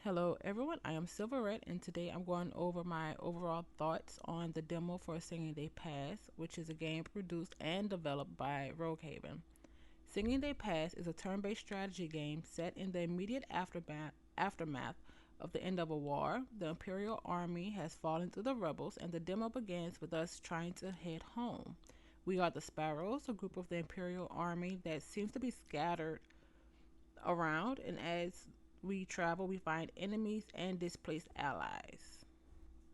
Hello everyone, I am Silverette and today I'm going over my overall thoughts on the demo for Singing Day Pass, which is a game produced and developed by Roguehaven. Singing Day Pass is a turn-based strategy game set in the immediate aftermath of the end of a war. The Imperial army has fallen to the rebels and the demo begins with us trying to head home. We are the Sparrows, a group of the Imperial army that seems to be scattered around, and as we travel, we find enemies and displaced allies.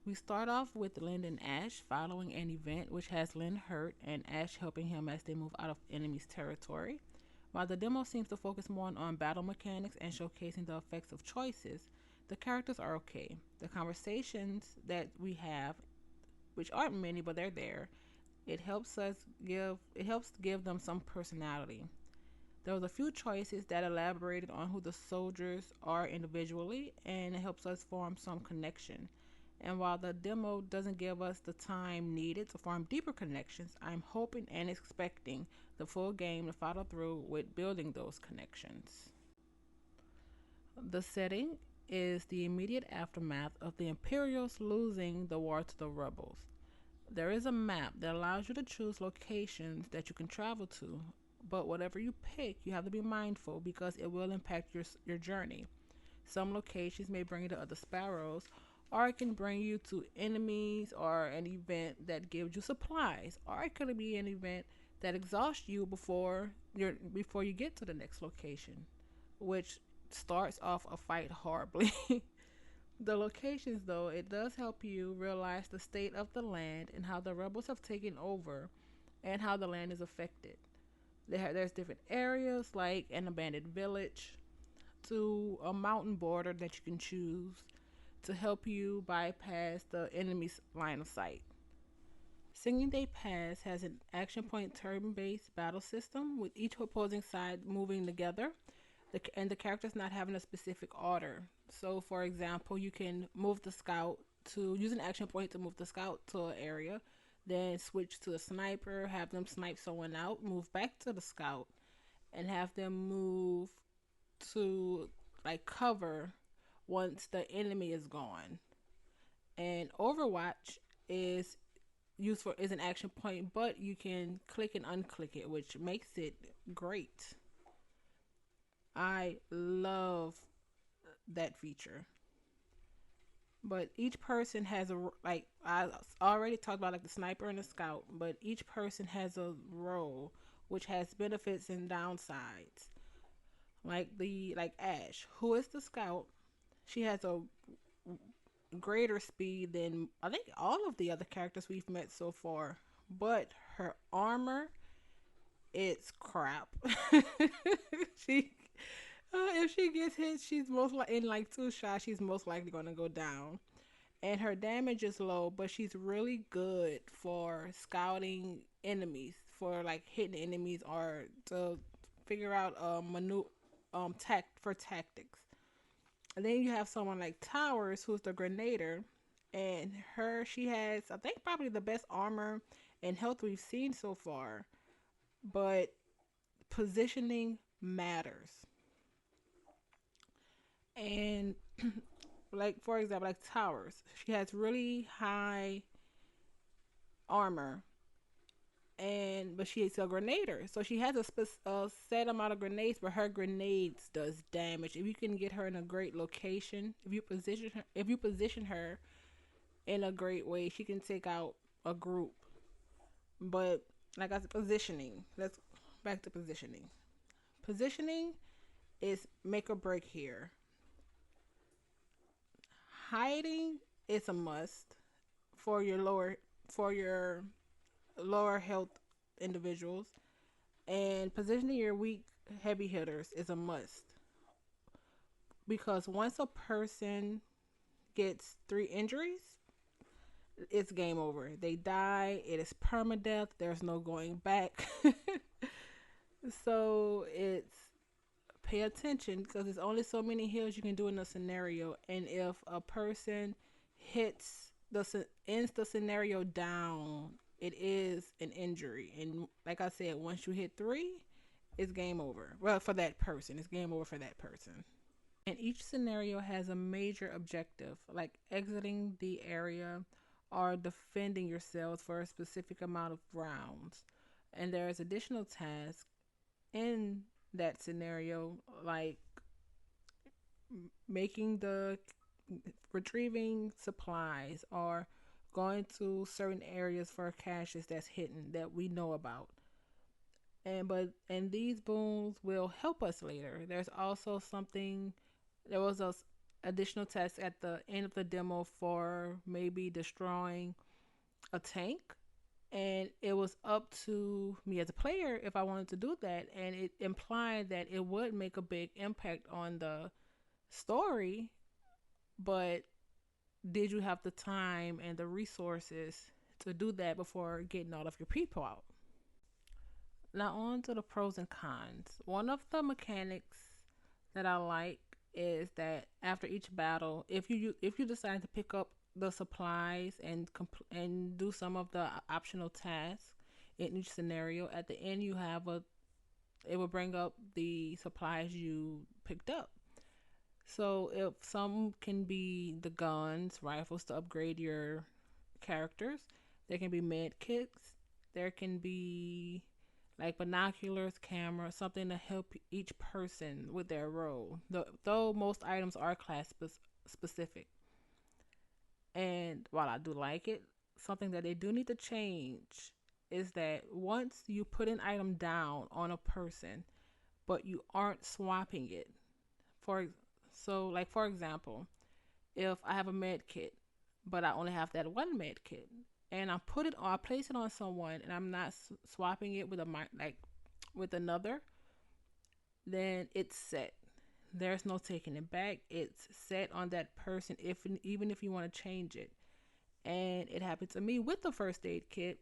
We start off with Lynn and Ash following an event which has Lynn hurt and Ash helping him as they move out of enemy's territory. While the demo seems to focus more on battle mechanics and showcasing the effects of choices, the characters are okay. The conversations that we have, which aren't many but they're there, it helps give them some personality. There was a few choices that elaborated on who the soldiers are individually, and it helps us form some connection. And while the demo doesn't give us the time needed to form deeper connections, I'm hoping and expecting the full game to follow through with building those connections. The setting is the immediate aftermath of the Imperials losing the war to the rebels. There is a map that allows you to choose locations that you can travel to, but whatever you pick, you have to be mindful because it will impact your journey. Some locations may bring you to other sparrows, or it can bring you to enemies or an event that gives you supplies, or it could be an event that exhausts you before you get to the next location, which starts off a fight horribly. The locations, though, it does help you realize the state of the land and how the rebels have taken over and how the land is affected. There's different areas like an abandoned village to a mountain border that you can choose to help you bypass the enemy's line of sight. Singing Day Pass has an action point turn based battle system with each opposing side moving together and the characters not having a specific order. So, for example, you can move the scout to use an action point to move the scout to an area, then switch to a sniper, have them snipe someone out, move back to the scout, and have them move to like cover once the enemy is gone. And Overwatch is is an action point, but you can click and unclick it, which makes it great. I love that feature. But each person has like I already talked about like the sniper and the scout, but each person has a role which has benefits and downsides. Like Ash, who is the scout, she has a greater speed than I think all of the other characters we've met so far. But her armor, it's crap. she if she gets hit, she's most in like two shots. She's most likely going to go down, and her damage is low. But she's really good for scouting enemies, for like hitting enemies, or to figure out tactics. And then you have someone like Towers, who's the grenader, and she has I think probably the best armor and health we've seen so far. But positioning matters. And like for example, like Towers, she has really high armor, and but she's a grenader, so she has a set amount of grenades, but her grenades does damage. If you can get her in a great location, if you position her in a great way, she can take out a group. But like I said, positioning. Let's back to positioning. Positioning is make or break here. Hiding is a must for your lower health individuals, and positioning your weak heavy hitters is a must because once a person gets three injuries, it's game over. They die. It is permadeath. There's no going back. So it's pay attention because there's only so many heals you can do in a scenario, and if a person ends the scenario down, it is an injury. And like I said, once you hit three, it's game over. Well, for that person, it's game over for that person. And each scenario has a major objective, like exiting the area or defending yourselves for a specific amount of rounds. And there's additional tasks in that scenario, like making the retrieving supplies or going to certain areas for caches that's hidden that we know about. And these boons will help us later. There's also something. There was a additional test at the end of the demo for maybe destroying a tank, and it was up to me as a player if I wanted to do that, and it implied that it would make a big impact on the story, but did you have the time and the resources to do that before getting all of your people out? Now on to the pros and cons. One of the mechanics that I like is that after each battle, if you decide to pick up the supplies and and do some of the optional tasks in each scenario, at the end you have a it will bring up the supplies you picked up. So if some can be the guns, rifles to upgrade your characters, there can be med kits, there can be like binoculars, camera, something to help each person with their role. Though most items are class specific, and while I do like it, something that they do need to change is that once you put an item down on a person, but you aren't swapping it, for like for example, if I have a med kit, but I only have that one med kit, and I place it on someone, and I'm not swapping it with with another, then it's set. There's no taking it back. It's set on that person, if even if you want to change it. And it happened to me with the first aid kit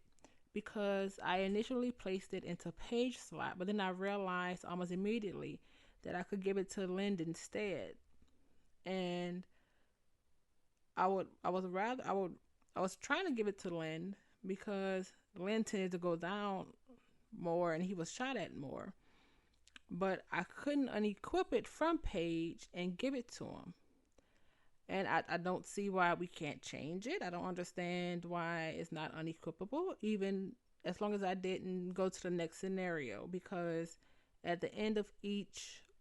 because I initially placed it into page slot, but then I realized almost immediately that I could give it to Lind instead. And I was trying to give it to Lynn because Lynn tended to go down more and he was shot at more. But I couldn't unequip it from Paige and give it to him. And I don't see why we can't change it. I don't understand why it's not unequipable, even as long as I didn't go to the next scenario. Because at the end of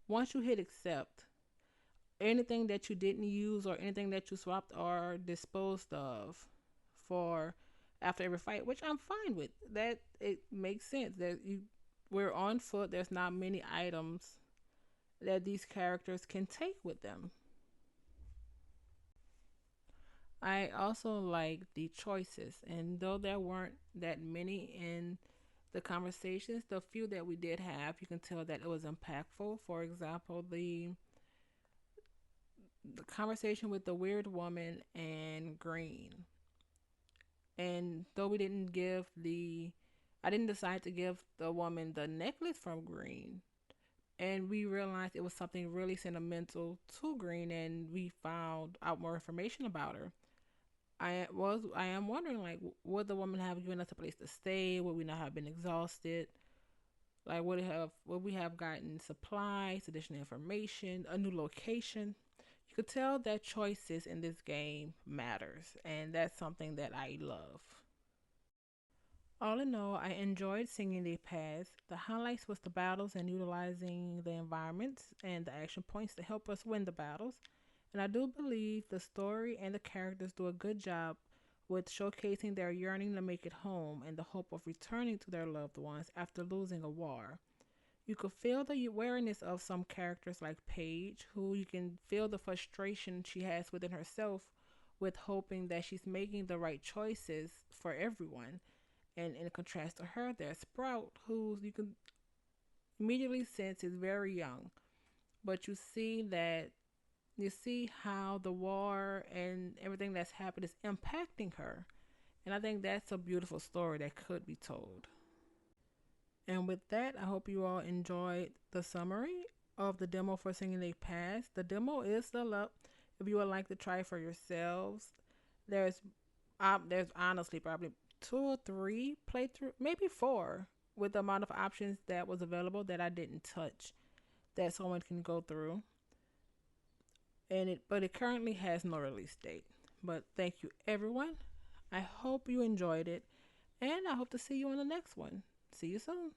once you hit accept, anything that you didn't use or anything that you swapped or disposed of for after every fight, which I'm fine with. That it makes sense that we're on foot. There's not many items that these characters can take with them. I also like the choices, and though there weren't that many in the conversations, the few that we did have, you can tell that it was impactful. For example, the conversation with the weird woman and Green. And though I didn't decide to give the woman the necklace from Green. And we realized it was something really sentimental to Green, and we found out more information about her. I am wondering, like, would the woman have given us a place to stay? Would we not have been exhausted? Like, would we have gotten supplies, additional information, a new location? You could tell that choices in this game matters, and that's something that I love. All in all, I enjoyed singing the past. The highlights was the battles and utilizing the environments and the action points to help us win the battles. And I do believe the story and the characters do a good job with showcasing their yearning to make it home and the hope of returning to their loved ones after losing a war. You could feel the awareness of some characters like Paige, who you can feel the frustration she has within herself with hoping that she's making the right choices for everyone. And in contrast to her, there's Sprout, who you can immediately sense is very young. But you see how the war and everything that's happened is impacting her. And I think that's a beautiful story that could be told. And with that, I hope you all enjoyed the summary of the demo for Singing They Pass. The demo is still up if you would like to try for yourselves. There's honestly probably 2 or 3 playthrough, maybe 4, with the amount of options that was available that I didn't touch that someone can go through. but it currently has no release date. But thank you everyone. I hope you enjoyed it, and I hope to see you on the next one. See you soon.